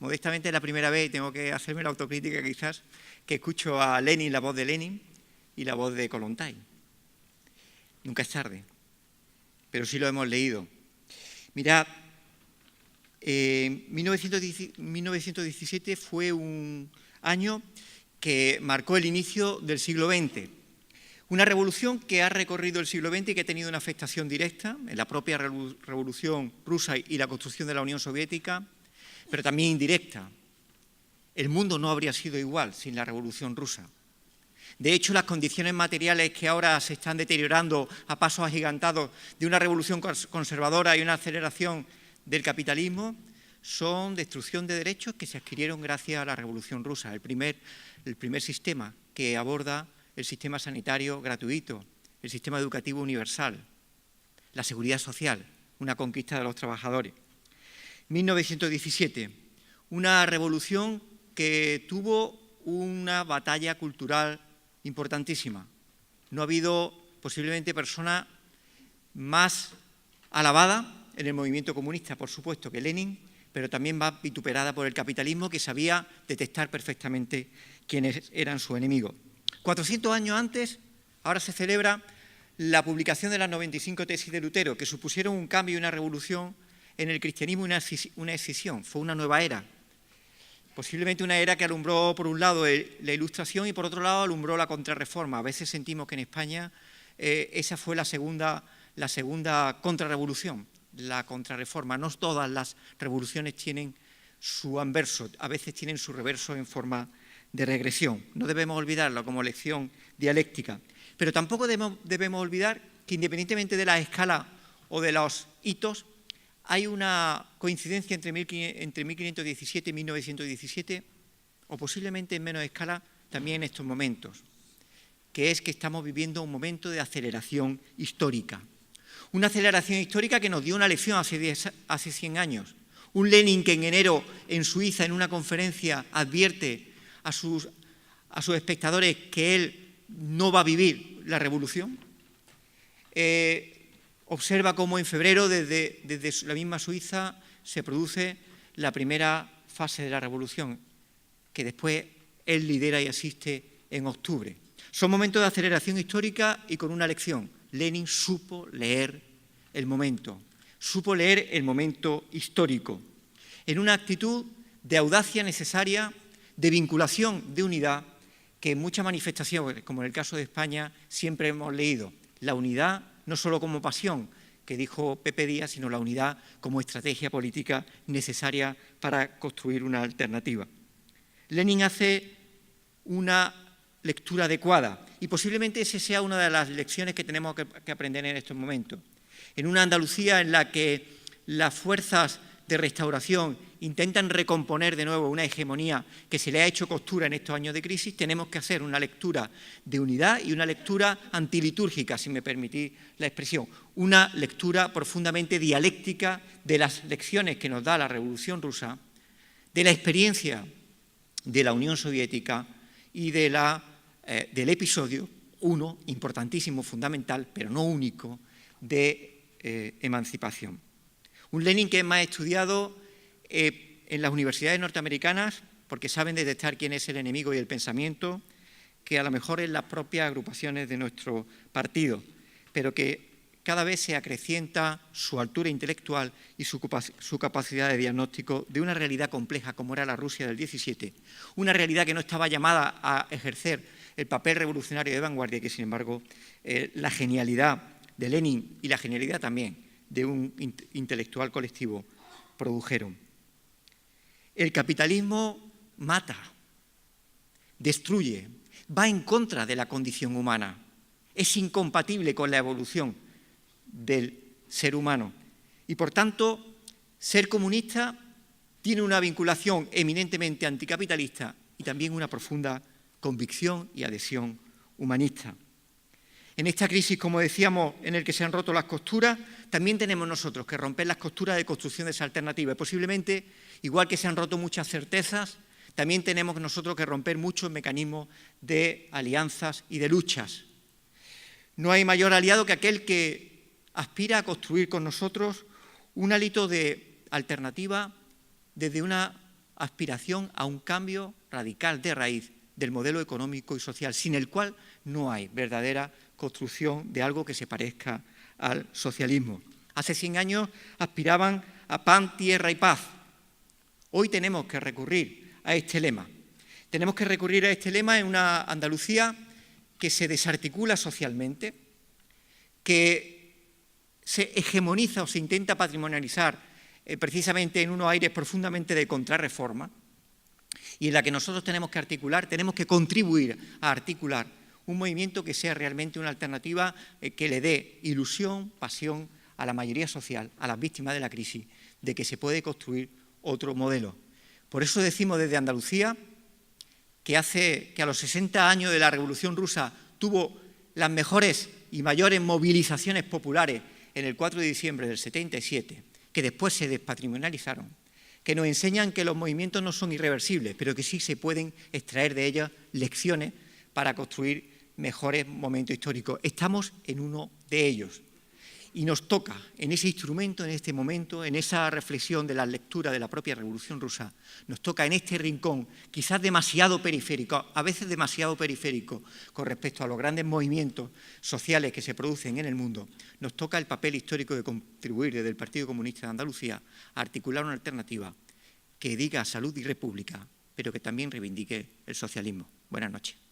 Modestamente es la primera vez, y tengo que hacerme la autocrítica quizás, que escucho a Lenin, la voz de Lenin y la voz de Kollontai. Nunca es tarde, pero sí lo hemos leído. Mirad, 1917 fue un año que marcó el inicio del siglo XX. Una revolución que ha recorrido el siglo XX y que ha tenido una afectación directa en la propia revolución rusa y la construcción de la Unión Soviética, pero también indirecta. El mundo no habría sido igual sin la revolución rusa. De hecho, las condiciones materiales que ahora se están deteriorando a pasos agigantados de una revolución conservadora y una aceleración del capitalismo son destrucción de derechos que se adquirieron gracias a la revolución rusa. El primer sistema que aborda el sistema sanitario gratuito, el sistema educativo universal, la seguridad social, una conquista de los trabajadores. 1917, una revolución que tuvo una batalla cultural importantísima. No ha habido posiblemente persona más alabada en el movimiento comunista, por supuesto, que Lenin, pero también más vituperada por el capitalismo, que sabía detectar perfectamente quiénes eran sus enemigos. 400 años antes, ahora se celebra la publicación de las 95 tesis de Lutero, que supusieron un cambio y una revolución en el cristianismo y una escisión. Fue una nueva era. Posiblemente una era que alumbró, por un lado, la Ilustración y, por otro lado, alumbró la Contrarreforma. A veces sentimos que en España esa fue la segunda contrarrevolución, la Contrarreforma. No todas las revoluciones tienen su anverso, a veces tienen su reverso en forma de regresión. No debemos olvidarlo como lección dialéctica. Pero tampoco debemos olvidar que, independientemente de la escala o de los hitos, hay una coincidencia entre 1517 y 1917, o posiblemente en menos escala también en estos momentos, que es que estamos viviendo un momento de aceleración histórica. Una aceleración histórica que nos dio una lección hace 100 años. Un Lenin que en enero en Suiza, en una conferencia, advierte a sus espectadores que él no va a vivir la revolución. Observa cómo en febrero, desde la misma Suiza, se produce la primera fase de la revolución, que después él lidera y asiste en octubre. Son momentos de aceleración histórica y con una lección. Lenin supo leer el momento histórico, en una actitud de audacia necesaria, de vinculación, de unidad, que en muchas manifestaciones, como en el caso de España, siempre hemos leído. La unidad no solo como pasión, que dijo Pepe Díaz, sino la unidad como estrategia política necesaria para construir una alternativa. Lenin hace una lectura adecuada y posiblemente esa sea una de las lecciones que tenemos que aprender en estos momentos. En una Andalucía en la que las fuerzas de restauración intentan recomponer de nuevo una hegemonía que se le ha hecho costura en estos años de crisis, tenemos que hacer una lectura de unidad y una lectura antilitúrgica, si me permitís la expresión, una lectura profundamente dialéctica de las lecciones que nos da la Revolución Rusa, de la experiencia de la Unión Soviética y del episodio, uno importantísimo, fundamental, pero no único, de emancipación. Un Lenin que es más estudiado en las universidades norteamericanas, porque saben detectar quién es el enemigo y el pensamiento, que a lo mejor en las propias agrupaciones de nuestro partido, pero que cada vez se acrecienta su altura intelectual y su capacidad de diagnóstico de una realidad compleja como era la Rusia del 17, una realidad que no estaba llamada a ejercer el papel revolucionario de vanguardia, que sin embargo la genialidad de Lenin y la genialidad también de un intelectual colectivo produjeron. El capitalismo mata, destruye, va en contra de la condición humana, es incompatible con la evolución del ser humano y, por tanto, ser comunista tiene una vinculación eminentemente anticapitalista y también una profunda convicción y adhesión humanista. En esta crisis, como decíamos, en el que se han roto las costuras, también tenemos nosotros que romper las costuras de construcción de esa alternativa. Y posiblemente, igual que se han roto muchas certezas, también tenemos nosotros que romper muchos mecanismos de alianzas y de luchas. No hay mayor aliado que aquel que aspira a construir con nosotros un hálito de alternativa desde una aspiración a un cambio radical de raíz del modelo económico y social, sin el cual no hay verdadera construcción de algo que se parezca al socialismo. Hace 100 años aspiraban a pan, tierra y paz. Hoy tenemos que recurrir a este lema. Tenemos que recurrir a este lema en una Andalucía que se desarticula socialmente, que se hegemoniza o se intenta patrimonializar precisamente en unos aires profundamente de contrarreforma, y en la que nosotros tenemos que articular, tenemos que contribuir a articular un movimiento que sea realmente una alternativa que le dé ilusión, pasión a la mayoría social, a las víctimas de la crisis, de que se puede construir otro modelo. Por eso decimos desde Andalucía que a los 60 años de la Revolución Rusa tuvo las mejores y mayores movilizaciones populares en el 4 de diciembre del 77, que después se despatrimonializaron, que nos enseñan que los movimientos no son irreversibles, pero que sí se pueden extraer de ellos lecciones para construir mejores momentos históricos. Estamos en uno de ellos. Y nos toca, en ese instrumento, en este momento, en esa reflexión de la lectura de la propia Revolución Rusa, nos toca en este rincón, quizás demasiado periférico, a veces demasiado periférico con respecto a los grandes movimientos sociales que se producen en el mundo, nos toca el papel histórico de contribuir desde el Partido Comunista de Andalucía a articular una alternativa que diga salud y república, pero que también reivindique el socialismo. Buenas noches.